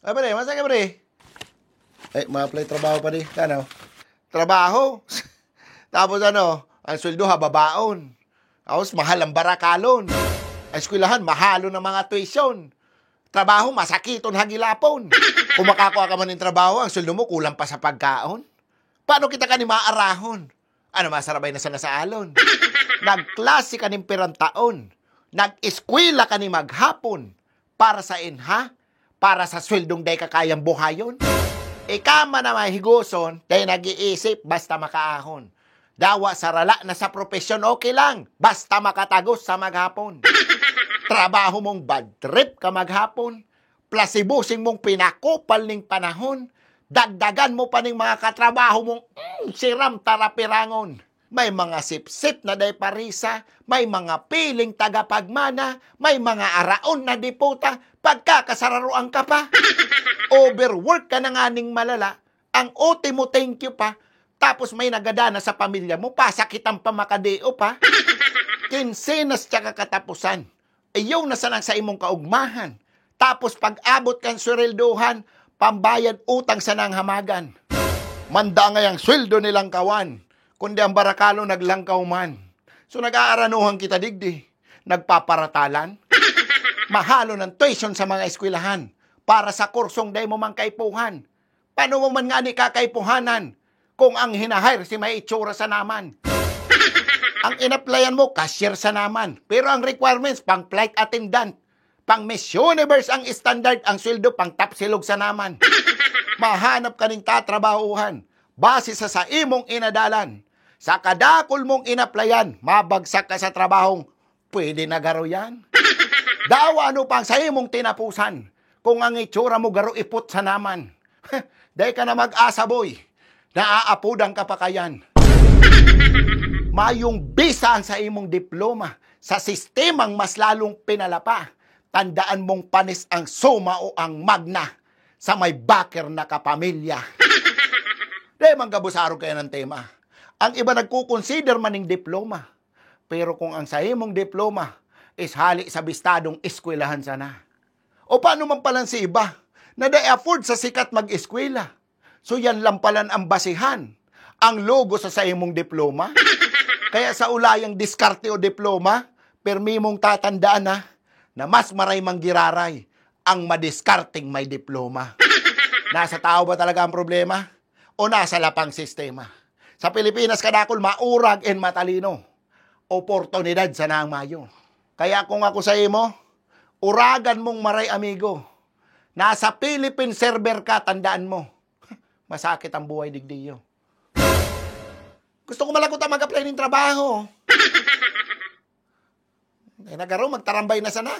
Ay, pre, masa ka, pre? Ay, ma-apply trabaho pa di. Ano? Trabaho? Tapos ano, ang sweldo hababaon. Tapos mahal ang barakalon. Ang eskwelahan, mahalo ng mga tuition. Trabaho, masakiton hagilapon. Kung makakuha ka man ng trabaho, ang sweldo mo kulang pa sa pagkaon. Paano kita ka ni maarahon? Ano, masarabay na sana sa alon? Nagklase ka ni pirang taon. Nag-eskwela ka ni maghapon. Para sa inha? Para sa sweldong day kakayang buhayon? Ikama na mahiguson, day nag-iisip, basta makaahon. Dawa sa rala na sa profesyon, okay lang. Basta makatagos sa maghapon. Trabaho mong bad trip ka maghapon. Plasibusing mong pinakupal ning panahon. Dagdagan mo pa ning mga katrabaho mong siram tarapirangon. May mga sip-sip na day parisa. May mga piling tagapagmana. May mga araon na diputa. Pagkakasararuan ka pa. Overwork ka na nga ning malala. Ang OT mo thank you pa. Tapos may nagadana sa pamilya mo, pasakit ang pamakadeo pa. Kinsenas tsaka katapusan. Ayaw na sanang sa imong kaugmahan. Tapos pag-abot kang sweldohan, pambayad utang sa nang hamagan. Manda ngayang sweldo nilang kawan, kundi ang barakalo naglangkaw man. So nag-aaranuhan kita digdi, nagpaparatalan. Mahalo ng tuition sa mga eskwelahan para sa kursong day mo mang kaipuhan. Paano mo man nga ni kakaipuhanan? Kung ang hinahire si may itsura sa naman. Ang in-applyan mo, cashier sa naman. Pero ang requirements, pang flight attendant. Pang Miss Universe ang standard, ang sweldo pang top silog sa naman. Mahanap ka ning tatrabahuhan. Base sa imong inadalan. Sa kadakol mong in-applyan, mabagsak ka sa trabahong, pwede na garo yan. Dawa ano pang sa imong tinapusan. Kung ang itsura mo garo ipot sa naman. Day ka na mag-asa, boy. Naaapudang ka pa kayan. Mayong bisa ang sa imong diploma. Sa sistemang mas lalong pinalapa. Tandaan mong panis ang suma o ang magna sa may baker na kapamilya. Di man gabusaro kayo ng tema. Ang iba nagkukonsider maning diploma. Pero kung ang sa imong diploma is hali sa bistadong eskwelahan sana. O paano man palang si iba na afford sa sikat mag-eskwela? So yan lang palan ang basihan. Ang logo sa imong diploma. Kaya sa ulayang diskarte o diploma, permi mong tatandaan na mas maray mang giraray ang madiskarting may diploma. Nasa tao ba talaga ang problema? O nasa lapang sistema? Sa Pilipinas kadakol maurag and matalino. Oportunidad sa nang mayo. Kaya kung ako sa imo, uragan mong maray amigo. Nasa Philippine server ka, tandaan mo. Masakit ang buhay digdiyo. Gusto ko malagot ang mag-apply ng trabaho. Nagaro, magtarambay na sana.